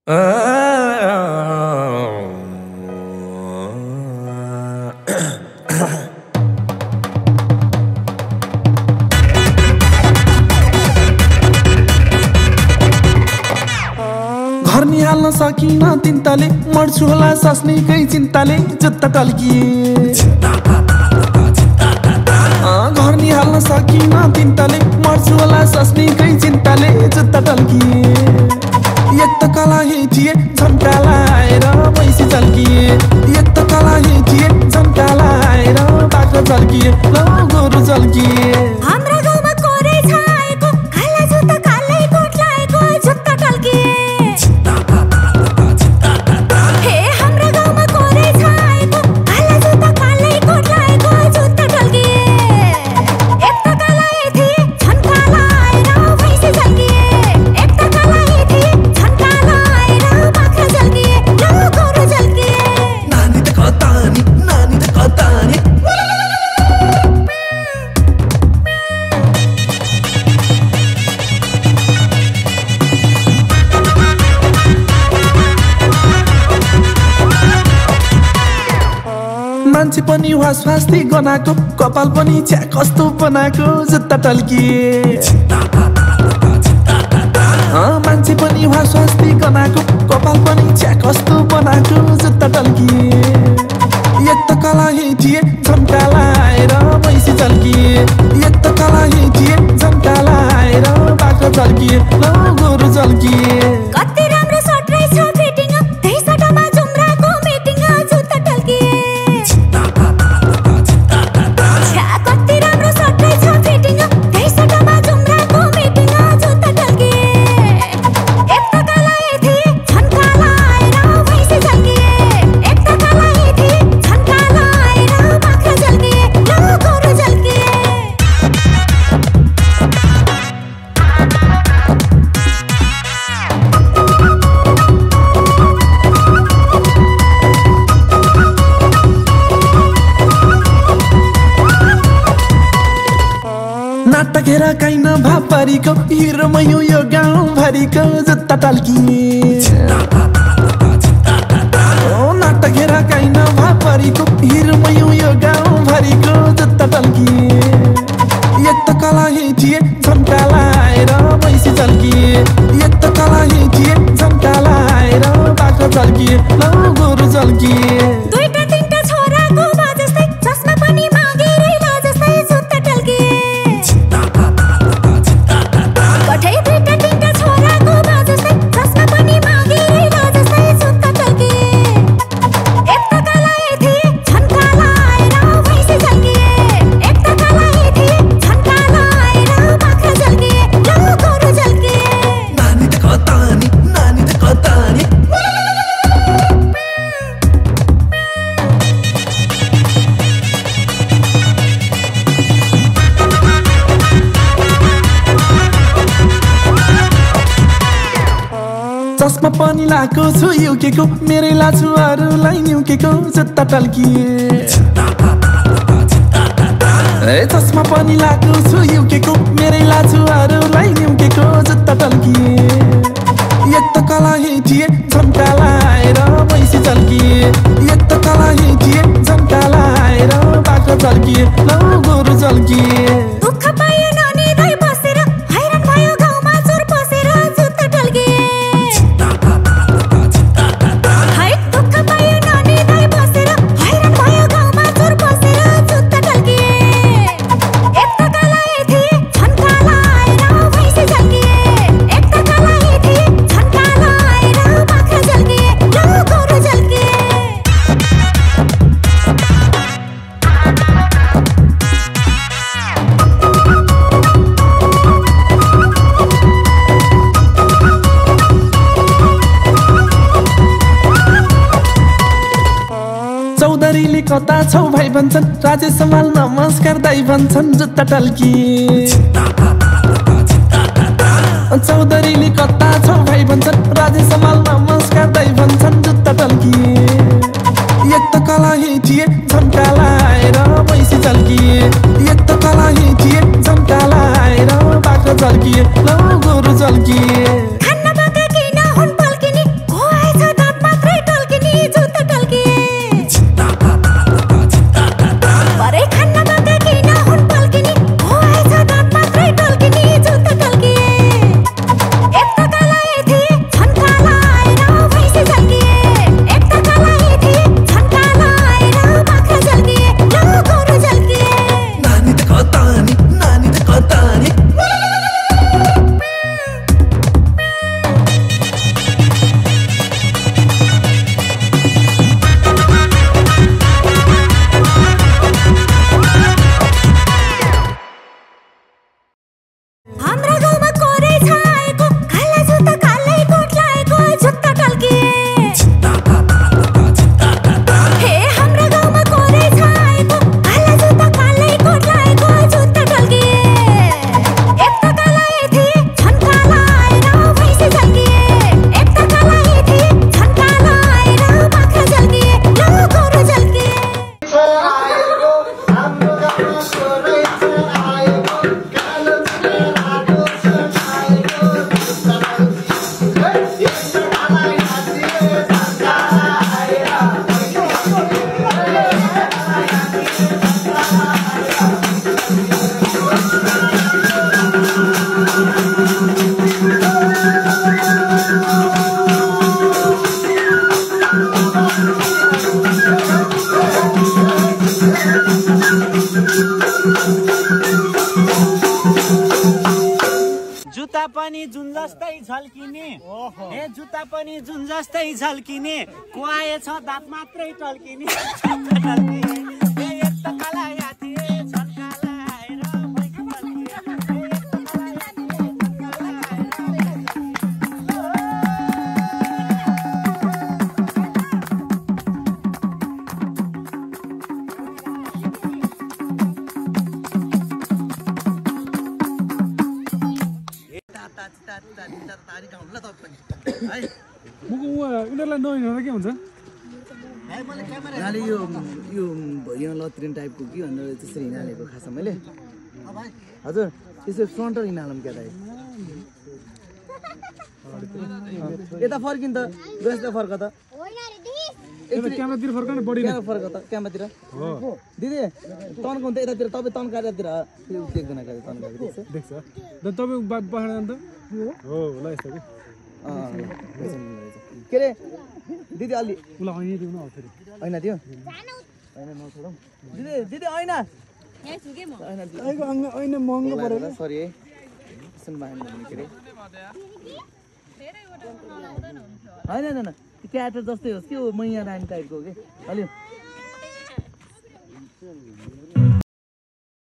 घर निहाल्न सकिन तिनताले मर्छु होला सस्नेकै चिन्ताले जुत्ता टल्किए घर निहाल्न सकिन तिनताले मर्छु होला सस्नेकै चिन्ताले जुत्ता टल्किए एक त कला थिए झम्काला आएर पैसी चल्किए एक त कला थिए झम्काला आएर बाख्रा चल्किए ल गोरु चल्किए हाम्रो गाउँमा कोरै छाएको काला जुत्ता कालै कोट लाएको जुत्ता टल्किए हे हाम्रो गाउँमा कोरै छाएको काला जुत्ता कालै कोट लाएको जुत्ता टल्किए एक त कला थिए झम्काला आएर पैसी चल्किए एक त कला थिए झम्काला आएर बाख्रा चल्किए ल गोरु चल्किए नानी त कतानी मान्छे पनि वासवास्ती गनाको कपाल पनि छ्या कस्तो बनाको जुत्ता टल्किए मान्छे पनि वासवास्ती गनाको कपाल पनि छ्या कस्तो बनाको जुत्ता टल्किए एक त कला थिए झम्काला आएर पैसी चल्किए एक त कला थिए झम्काला आएर बाख्रा चल्किए ल गोरु चल्किए कति राम्रो सर्ट रहेछ फिटिङ त्यही सर्टमा जुम्राको मिटिङ जुत्ता टल्किए कति राम्रो सर्ट रहेछ फिटिङ त्यही सर्टमा जुम्राको मिटिङ जुत्ता टल्किए एक त कला थिए झम्काला आएर पैसी चल्किए एक त कला थिए झम्काला आएर बाख्रा चल्किए ल गोरु चल्किए नाटक हेर काइन भापरीको हिरोमा यो गाउँ भरिको जुत्ता टल्किए नाटक हेर काइन भापरीको हिरोमा यो गाउँ भरिको जुत्ता टल्किए एक त कला थिए झम्काला आएर पैसी चल्किए एक त कला थिए झम्काला आएर बाख्रा चल्किए ल गोरु चल्किए दुईटा तीनटा छोराको बाजस्तै चस्मा पनि मागेरै लाजस्तै जुत्ता टल्किए कठै दुईटा तीनटा छोराको बाजस्तै चस्मा पनि मागेरै लाजस्तै जुत्ता टल्किए एक त कला थिए झम्काला आएर पैसी चल्किए एक त कला थिए झम्काला आएर बाख्रा चल्किए ल गोरु चल्किए नानी त कतानी चस्मा पनि लाएको छु युकेको मेरै लाछुहरूलाई न्युकेको जुत्ता टल्किए चस्मा पनि लाएको छु युकेको मेरै लाछुहरूलाई न्युकेको जुत्ता टल्किए एक त कला थिए झम्काला आएर पैसी चल्किए एक त कला थिए झम्काला आएर बाख्रा चल्किए ल गोरु चल्किए दुःख पायो ननिदाइ बसेर हैरान भयो गाउँमा चोर पसेर जुत्ता टल्किए है दुःख पायो ननिदाइ बसेर हैरान भयो गाउँमा चोर पसेर जुत्ता टल्किए एक त कला थिए झम्काला आएर पैसी चल्किए एक त कला थिए झम्काला आएर बाख्रा चल्किए ल गोरु चल्किए चौधरीले कता छौ भाइ भन्छन् राजेश समाल नमस्कार दाइ भन्छन् जुत्ता टल्किए चौधरीले कता छौ भाइ भन्छन् राजेश समाल नमस्कार दाइ भन्छन् जुत्ता टल्किए एक त कला थिए झम्काला आएर पैसी चल्किए एक त कला थिए झम्काला आएर बाख्रा चल्किए ल गोरु चल्किए खान्न बाका किन हुन पल्किने जुत्ता पनि जुन जस्तै झल्किने हे जुत्ता पनि जुन जस्तै झल्किने कुहाएछ दाँत मात्रै टल्किने हे एक त काला याथी झल्काला आएर भैँसी टल्किए उनीहरूलाई नहिँड्दा के हुन्छ यो लत्रिन टाइपको कि भनेर त्यसरी हिँडालेको खासमा मैले हजुर त्यसरी फ्रन्ट हिँडालौँ क्या दाइ यता फर्किन् त यता फर्क त क्यामेरातिर फर्काउनु बढी फर्क त क्यामेरातिर दिदी तन्काउनु त यतातिर तपाईँ तन्काएर देख्दैन क्या तन्काएर देख्छ तपाईँ पहाड अन्त हो ल यस्तो के अरे दिदी अलि उसलाई ऐना दिउनु फेरि ऐना दियो ऐना नछोडौँ दिदी दिदी ऐना ऐना महँगो पऱ्यो सरी है सुन्नु के अरे होइन क्याटर जस्तै होस् कि मैया नानी टाइपको कि अलि